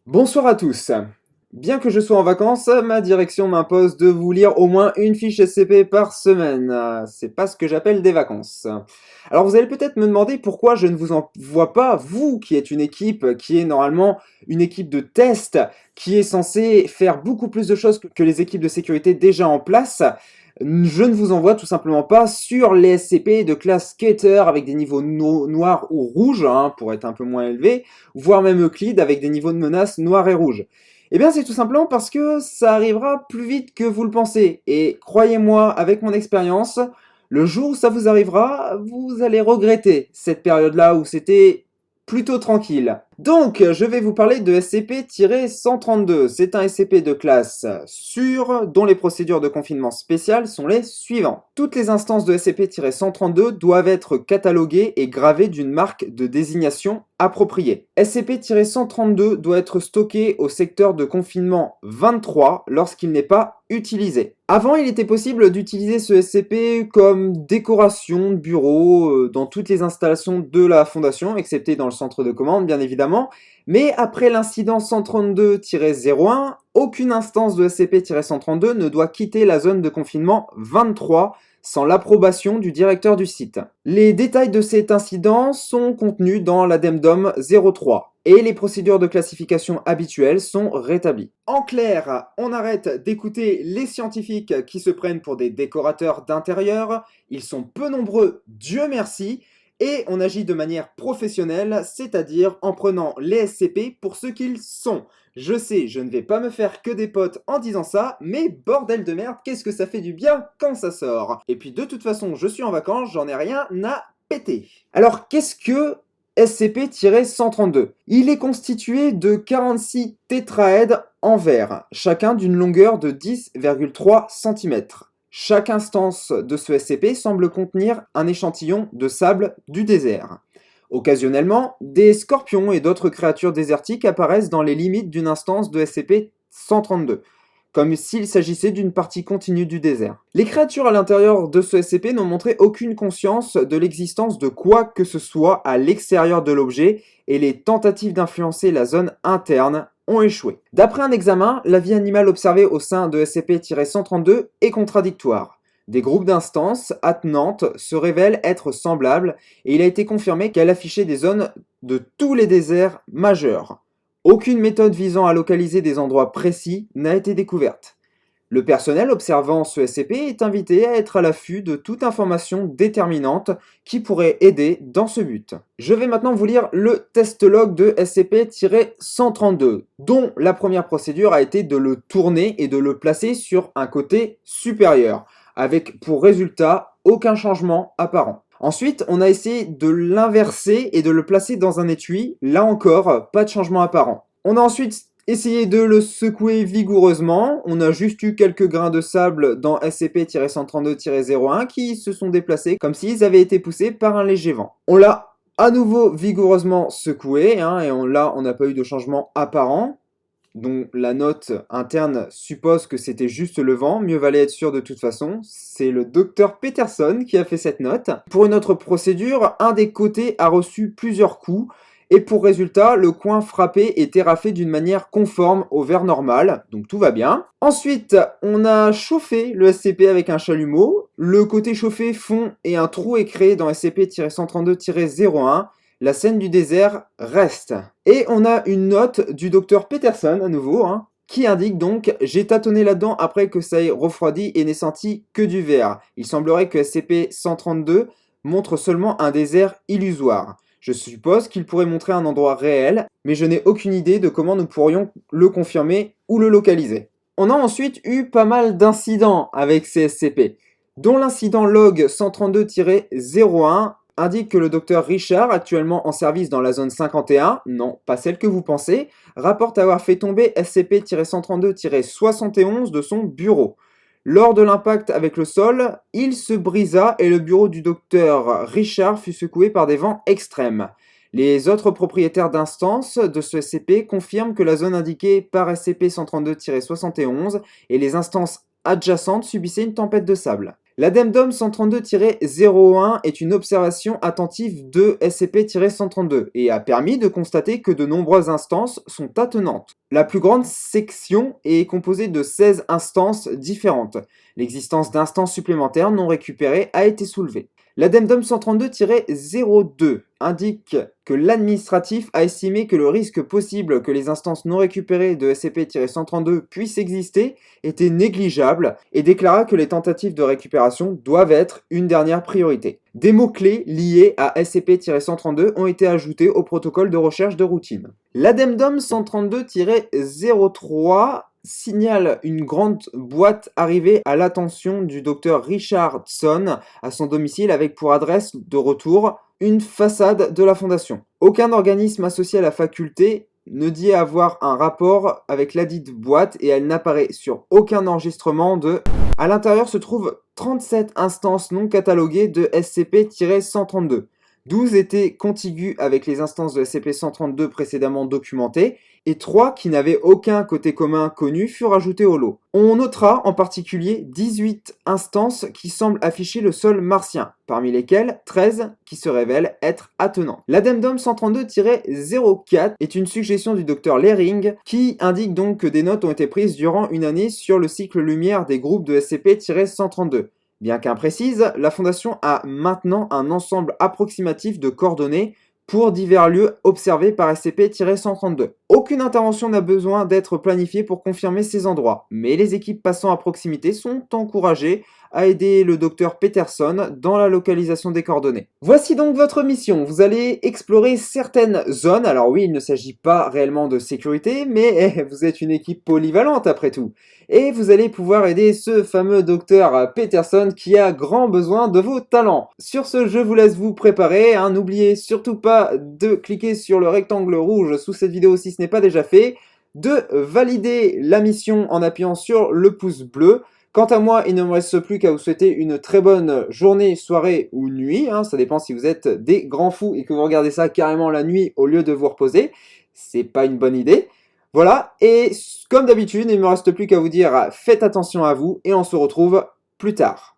Bonsoir à tous. Bien que je sois en vacances, ma direction m'impose de vous lire au moins une fiche SCP par semaine. C'est pas ce que j'appelle des vacances. Alors vous allez peut-être me demander pourquoi je ne vous envoie pas, vous qui êtes une équipe qui est normalement une équipe de test, qui est censée faire beaucoup plus de choses que les équipes de sécurité déjà en place. Je ne vous envoie tout simplement pas sur les SCP de classe Skater avec des niveaux noirs ou rouges, pour être un peu moins élevés, voire même Euclide avec des niveaux de menace noirs et rouges. Eh bien, c'est tout simplement parce que ça arrivera plus vite que vous le pensez. Et croyez-moi, avec mon expérience, le jour où ça vous arrivera, vous allez regretter cette période-là où c'était plutôt tranquille. Donc, je vais vous parler de SCP-132. C'est un SCP de classe sûre, dont les procédures de confinement spéciales sont les suivantes. Toutes les instances de SCP-132 doivent être cataloguées et gravées d'une marque de désignation appropriée. SCP-132 doit être stocké au secteur de confinement 23 lorsqu'il n'est pas utilisé. Avant, il était possible d'utiliser ce SCP comme décoration de bureau dans toutes les installations de la Fondation, excepté dans le centre de commande, bien évidemment. Mais après l'incident 132-01, aucune instance de SCP-132 ne doit quitter la zone de confinement 23 sans l'approbation du directeur du site. Les détails de cet incident sont contenus dans l'addendum 03 et les procédures de classification habituelles sont rétablies. En clair, on arrête d'écouter les scientifiques qui se prennent pour des décorateurs d'intérieur, ils sont peu nombreux, Dieu merci, et on agit de manière professionnelle, c'est-à-dire en prenant les SCP pour ce qu'ils sont. Je sais, je ne vais pas me faire que des potes en disant ça, mais bordel de merde, qu'est-ce que ça fait du bien quand ça sort. Et puis de toute façon, je suis en vacances, j'en ai rien à péter. Alors qu'est-ce que SCP-132? Il est constitué de 46 tétraèdes en verre, chacun d'une longueur de 10,3 cm. Chaque instance de ce SCP semble contenir un échantillon de sable du désert. Occasionnellement, des scorpions et d'autres créatures désertiques apparaissent dans les limites d'une instance de SCP-132, comme s'il s'agissait d'une partie continue du désert. Les créatures à l'intérieur de ce SCP n'ont montré aucune conscience de l'existence de quoi que ce soit à l'extérieur de l'objet, et les tentatives d'influencer la zone interne ont échoué. D'après un examen, la vie animale observée au sein de SCP-132 est contradictoire. Des groupes d'instances attenantes se révèlent être semblables et il a été confirmé qu'elle affichait des zones de tous les déserts majeurs. Aucune méthode visant à localiser des endroits précis n'a été découverte. Le personnel observant ce SCP est invité à être à l'affût de toute information déterminante qui pourrait aider dans ce but. Je vais maintenant vous lire le test log de SCP-132, dont la première procédure a été de le tourner et de le placer sur un côté supérieur, avec pour résultat aucun changement apparent. Ensuite, on a essayé de l'inverser et de le placer dans un étui, là encore, pas de changement apparent. On a ensuite essayez de le secouer vigoureusement. On a juste eu quelques grains de sable dans SCP-132-01 qui se sont déplacés comme s'ils avaient été poussés par un léger vent. On l'a à nouveau vigoureusement secoué, et là on n'a pas eu de changement apparent, dont la note interne suppose que c'était juste le vent, mieux valait être sûr de toute façon. C'est le docteur Peterson qui a fait cette note. Pour une autre procédure, un des côtés a reçu plusieurs coups, et pour résultat, le coin frappé est terraffé d'une manière conforme au verre normal, donc tout va bien. Ensuite, on a chauffé le SCP avec un chalumeau. Le côté chauffé fond et un trou est créé dans SCP-132-01. La scène du désert reste. Et on a une note du docteur Peterson, à nouveau, qui indique donc « J'ai tâtonné là-dedans après que ça ait refroidi et n'ai senti que du verre. Il semblerait que SCP-132 montre seulement un désert illusoire. Je suppose qu'il pourrait montrer un endroit réel, mais je n'ai aucune idée de comment nous pourrions le confirmer ou le localiser. » On a ensuite eu pas mal d'incidents avec ces SCP, dont l'incident log 132-01 indique que le docteur Richard, actuellement en service dans la zone 51, non, pas celle que vous pensez, rapporte avoir fait tomber SCP-132-71 de son bureau. Lors de l'impact avec le sol, il se brisa et le bureau du docteur Richard fut secoué par des vents extrêmes. Les autres propriétaires d'instances de ce SCP confirment que la zone indiquée par SCP-132-71 et les instances adjacentes subissaient une tempête de sable. L'addendum 132-01 est une observation attentive de SCP-132 et a permis de constater que de nombreuses instances sont attenantes. La plus grande section est composée de 16 instances différentes. L'existence d'instances supplémentaires non récupérées a été soulevée. L'addendum 132-02 indique que l'administratif a estimé que le risque possible que les instances non récupérées de SCP-132 puissent exister était négligeable et déclara que les tentatives de récupération doivent être une dernière priorité. Des mots-clés liés à SCP-132 ont été ajoutés au protocole de recherche de routine. L'addendum 132-03 signale une grande boîte arrivée à l'attention du docteur Richardson à son domicile avec pour adresse de retour une façade de la fondation. Aucun organisme associé à la faculté ne dit avoir un rapport avec ladite boîte et elle n'apparaît sur aucun enregistrement de... À l'intérieur se trouvent 37 instances non cataloguées de SCP-132. 12 étaient contiguës avec les instances de SCP-132 précédemment documentées, et 3 qui n'avaient aucun côté commun connu furent ajoutées au lot. On notera en particulier 18 instances qui semblent afficher le sol martien, parmi lesquelles 13 qui se révèlent être attenants. L'addendum 132-04 est une suggestion du Dr Lehring qui indique donc que des notes ont été prises durant une année sur le cycle lumière des groupes de SCP-132. Bien qu'imprécise, la Fondation a maintenant un ensemble approximatif de coordonnées pour divers lieux observés par SCP-132. Aucune intervention n'a besoin d'être planifiée pour confirmer ces endroits, mais les équipes passant à proximité sont encouragées à aider le docteur Peterson dans la localisation des coordonnées. Voici donc votre mission. Vous allez explorer certaines zones. Alors oui, il ne s'agit pas réellement de sécurité, mais vous êtes une équipe polyvalente après tout. Et vous allez pouvoir aider ce fameux docteur Peterson qui a grand besoin de vos talents. Sur ce, je vous laisse vous préparer. N'oubliez surtout pas de cliquer sur le rectangle rouge sous cette vidéo si ce n'est pas déjà fait, de valider la mission en appuyant sur le pouce bleu. Quant à moi, il ne me reste plus qu'à vous souhaiter une très bonne journée, soirée ou nuit. Ça dépend si vous êtes des grands fous et que vous regardez ça carrément la nuit au lieu de vous reposer. C'est pas une bonne idée. Voilà, et comme d'habitude, il ne me reste plus qu'à vous dire faites attention à vous et on se retrouve plus tard.